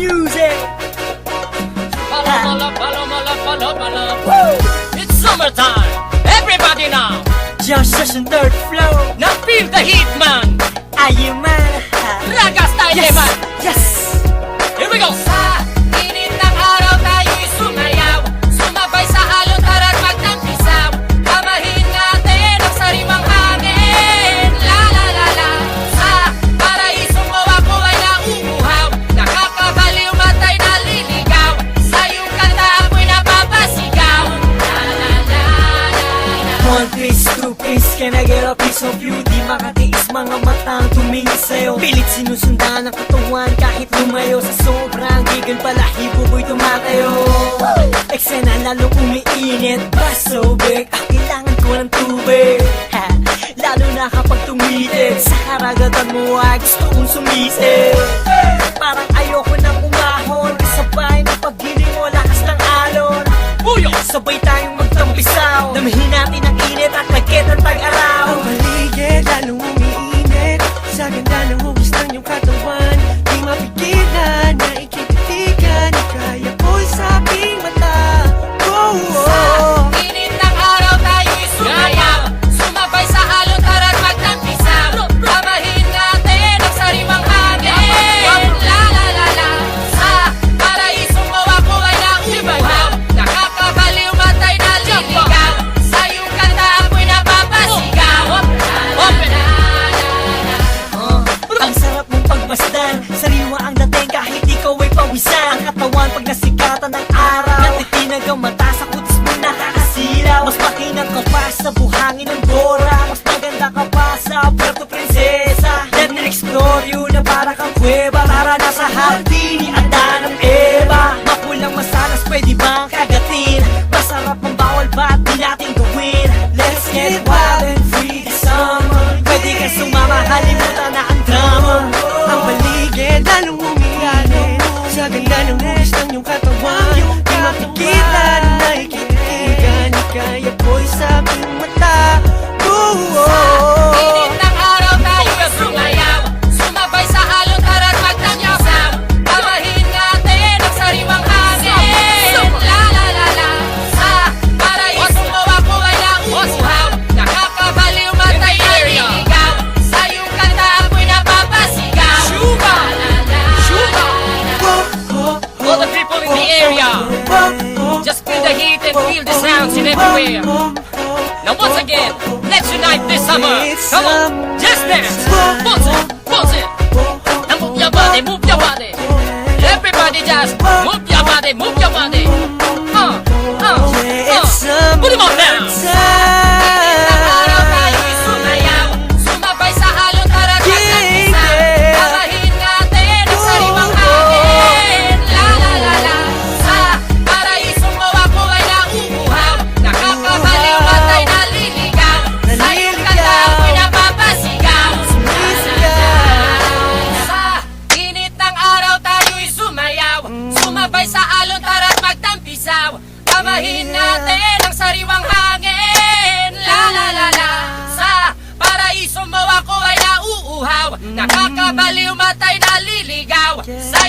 music. It's summertime. Everybody now. Just session third flow. Now feel the heat, man. Are you man? Raga style, Yes, man. yes. Here we go. Sa init ng araw tayo'y sumayaw. Sumabay sa alon, tara't magtampisaw. Kamahin natin ang sariwang hangin. La la la la. Sa paraisong mo ako ay nauuhaw. Nakakabaliw, matay naliligaw. Sa iyong kanta ako'y napapasigaw. La la la la. One piece, two piece, can I get a piece of you? Di makatiis mga matang tumingin sa'yo. Pilit sinusundan ang katawan kahit lumayo. Sa sobrang gigil balahibo ko'y tumatayo. Eksena lalong umiinit. Pasobek, kailangan ko ng tubig. Lalo na kapag tumitig. Sa karagatan mo ay gusto kong sumisip. Parang ayoko nang umahon. Kasabay ng paggiling mo, lakas ng alon. Buyo! Sabay tayong magtampisaw. Damahin natin ang init at lagkit ng tag-araw. Ang paligid lalong umiinit. Sa ganda ng hugis ng iyong katawan, di mapigilan na ikititigan. Kaya ko'y sa aking mata. Oh, Sa init ng araw tayo'y sumayaw. Sumabay sa alon, tara't magtampisaw. Kamahin natin ang sariwang hangin. La la la la. Sa paraisong mo ako ay nauuhaw. Nakakabaliw, matay naliligaw. Sa iyong kanta ako'y napapasigaw. La la la la. Ang sarap mong pagmasdan. Sariwa ang dating kahit ikaw ay pawisan. Ang katawan pag nasikatan ng araw. Natitinag ang mata sa kutis mo nakakasilaw. Mas makinang ka pa sa buhangin ng Bora. Mas maganda ka pa sa Puerto Princesa. Let me explore you na para kang kuweba. Tara na sa hardini at ng Eva. Mapulang masalas pwede bang kagatin? Masarap ang bawal ba't di natin gawin? Let's get wild and free this summer. Pwede ka sumama, halimutan na ang drama. ang paligid lalong umiinit. Sa ganda ng hugis ng iyong katawan, di mapigilan na ikititigan. Kaya ko'y sa aking mata. Init ng araw tayo'y sumayaw. Sumabay sa alon, tara't magtampisaw. Kamahin natin ang sariwang hangin. La la la la. Sa paraisong mo ako ay nauuhaw. Nakakabaliw, matay naliligaw. Sa iyong kanta ako'y napapasigaw. La la la la. All the people in the area, just feel the heat and feel the sounds in everywhere. Now once again, let's unite this summer. Come on, just dance. Pulse it, pulse it. Now move your body, move your body. Everybody just move your body, move your body. Put them on now. Araw tayo'y sumayaw. Sumabay sa alon, tara't magtampisaw. Kamahin natin ang sariwang hangin. La la la la. Sa paraisong mo ako ay nauuhaw. Nakakabaliw, matay naliligaw. Sa iyong kanta ako'y napapasigaw. Sa init ng araw tayo'y sumayaw. Sumabay sa alon, tara't magtampisaw. Kamahin natin ang sariwang hangin. La la la la. Sa paraisong mo ako ay nauuhaw. Nakakabaliw, matay naliligaw. Sa